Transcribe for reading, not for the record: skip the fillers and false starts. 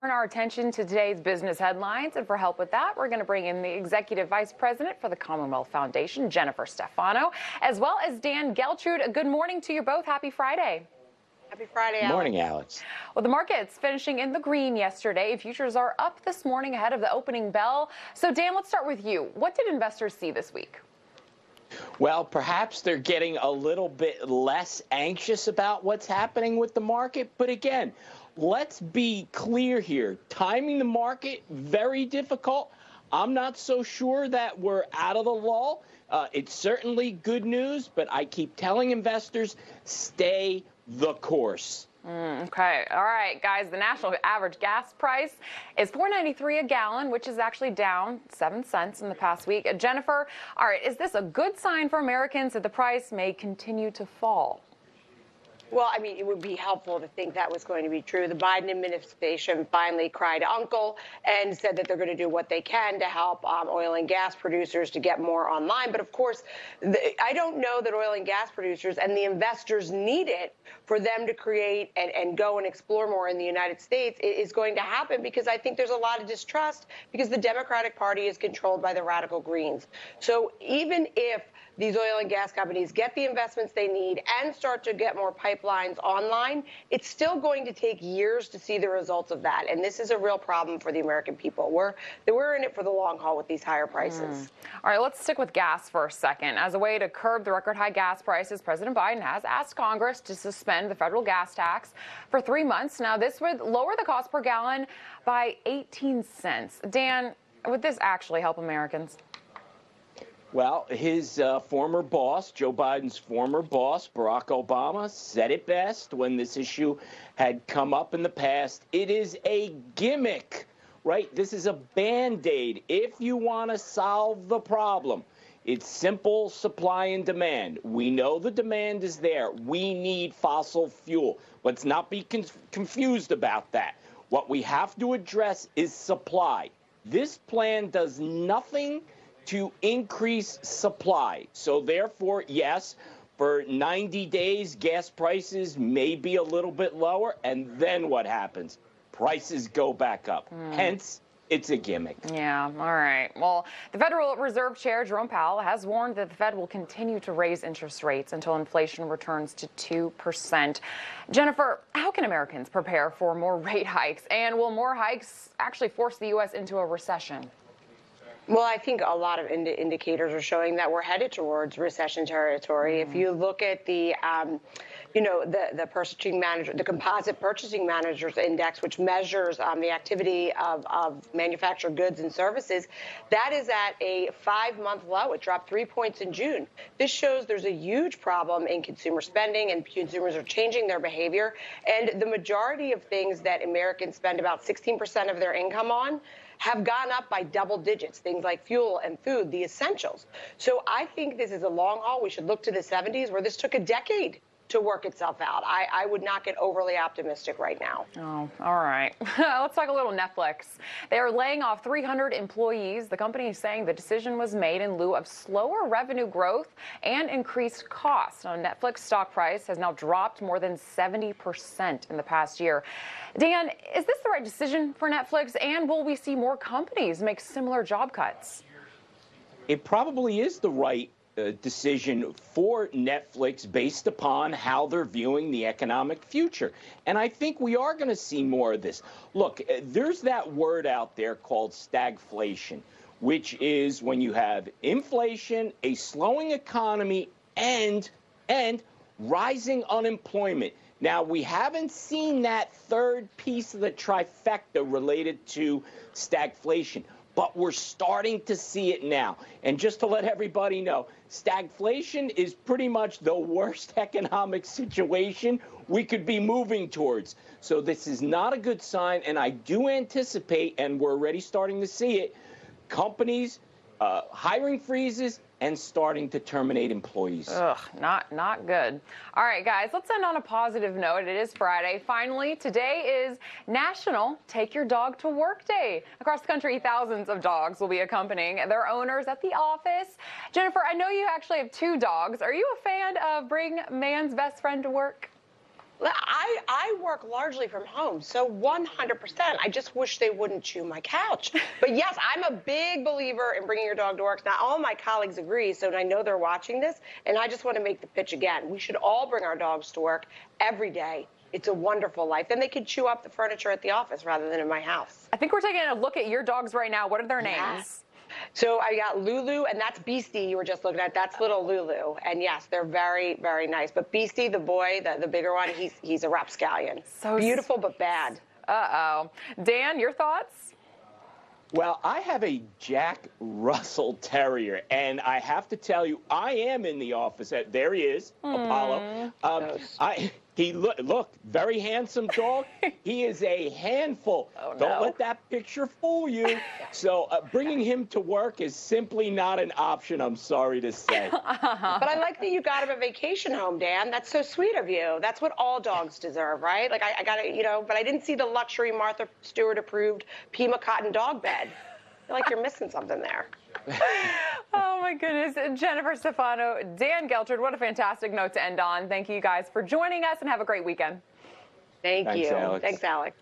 Turn our attention to today's business headlines, and for help with that, we're going to bring in the Executive Vice President for the Commonwealth Foundation, Jennifer Stefano, as well as Dan Geltrude. Good morning to you both. Happy Friday. Happy Friday, Alex. Good morning, Alex. Well, the market's finishing in the green yesterday. Futures are up this morning ahead of the opening bell. So, Dan, let's start with you. What did investors see this week? Well, perhaps they're getting a little bit less anxious about what's happening with the market. But again, let's be clear here. Timing the market, very difficult. I'm not so sure that we're out of the lull. It's certainly good news, but I keep telling investors, stay the course. Okay. All right, guys. The national average gas price is $4.93 a gallon, which is actually down 7 cents in the past week. Jennifer, all right, is this a good sign for Americans that the price may continue to fall? Well, I mean, it would be helpful to think that was going to be true. The Biden administration finally cried uncle and said that they're going to do what they can to help oil and gas producers to get more online. But of course, I don't know that oil and gas producers and the investors need it for them to create and go and explore more in the United States is going to happen, because I think there's a lot of distrust because the Democratic Party is controlled by the radical Greens. So even if these oil and gas companies get the investments they need and start to get more pipelines online, it's still going to take years to see the results of that. And this is a real problem for the American people. We're in it for the long haul with these higher prices. All right, let's stick with gas for a second. As a way to curb the record high gas prices, President Biden has asked Congress to suspend the federal gas tax for 3 months. Now, this would lower the cost per gallon by 18 cents. Dan, would this actually help Americans? Well, his former boss, Joe Biden's former boss, Barack Obama, said it best when this issue had come up in the past. It is a gimmick, right? This is a Band-Aid. If you want to solve the problem, it's simple supply and demand. We know the demand is there. We need fossil fuel. Let's not be confused about that. What we have to address is supply. This plan does nothing to increase supply. So therefore, yes, for 90 days, gas prices may be a little bit lower. And then what happens? Prices go back up. Hence, it's a gimmick. Yeah, all right. Well, the Federal Reserve Chair, Jerome Powell, has warned that the Fed will continue to raise interest rates until inflation returns to 2%. Jennifer, how can Americans prepare for more rate hikes? And will more hikes actually force the U.S. into a recession? Well, I think a lot of indicators are showing that we're headed towards recession territory. If you look at the purchasing manager, the composite purchasing managers index, which measures the activity of manufactured goods and services, that is at a 5-month low. It dropped 3 points in June. This shows there's a huge problem in consumer spending, and consumers are changing their behavior. And the majority of things that Americans spend about 16% of their income on have gone up by double digits, things like fuel and food, the essentials. So I think this is a long haul. We should look to the 70s, where this took a decade to work itself out. I would not get overly optimistic right now. Oh, all right. Let's talk a little Netflix. They are laying off 300 employees. The company is saying the decision was made in lieu of slower revenue growth and increased costs. Now, Netflix stock price has now dropped more than 70% in the past year. Dan, is this the right decision for Netflix, and will we see more companies make similar job cuts? It probably is the right decision for Netflix based upon how they're viewing the economic future. And I think we are going to see more of this. Look, there's that word out there called stagflation, which is when you have inflation, a slowing economy, and rising unemployment. Now, we haven't seen that third piece of the trifecta related to stagflation, but we're starting to see it now. And just to let everybody know, stagflation is pretty much the worst economic situation we could be moving towards. So this is not a good sign, and I do anticipate, and we're already starting to see it, companies hiring freezes and starting to terminate employees. Ugh, not good. All right, guys, let's end on a positive note. It is Friday. Finally, today is National Take Your Dog to Work Day. Across the country, thousands of dogs will be accompanying their owners at the office. Jennifer, I know you actually have 2 dogs. Are you a fan of Bring Man's Best Friend to Work? I work largely from home, so 100%. I just wish they wouldn't chew my couch. But yes, I'm a big believer in bringing your dog to work. Now, all my colleagues agree, so I know they're watching this, and I just want to make the pitch again. We should all bring our dogs to work every day. It's a wonderful life. Then they could chew up the furniture at the office rather than in my house. I think we're taking a look at your dogs right now. What are their names? So I got Lulu, and that's Beastie you were just looking at. That's little Lulu. And yes, they're very, very nice. But Beastie, the boy, the bigger one, he's a rapscallion. So beautiful, but bad. Uh-oh. Dan, your thoughts? Well, I have a Jack Russell Terrier, and I have to tell you, I am in the office. There he is, Apollo. Look, very handsome dog. He is a handful. Oh, no. Don't let that picture fool you. So bringing him to work is simply not an option, I'm sorry to say. But I like that you got him a vacation home, Dan. That's so sweet of you. That's what all dogs deserve, right? Like, I got to, but I didn't see the luxury Martha Stewart approved Pima cotton dog bed. I feel like you're missing something there. Oh, my goodness. Jennifer Stefano, Dan Geltrude, what a fantastic note to end on. Thank you guys for joining us, and have a great weekend. Thanks, you. Alex. Thanks, Alex.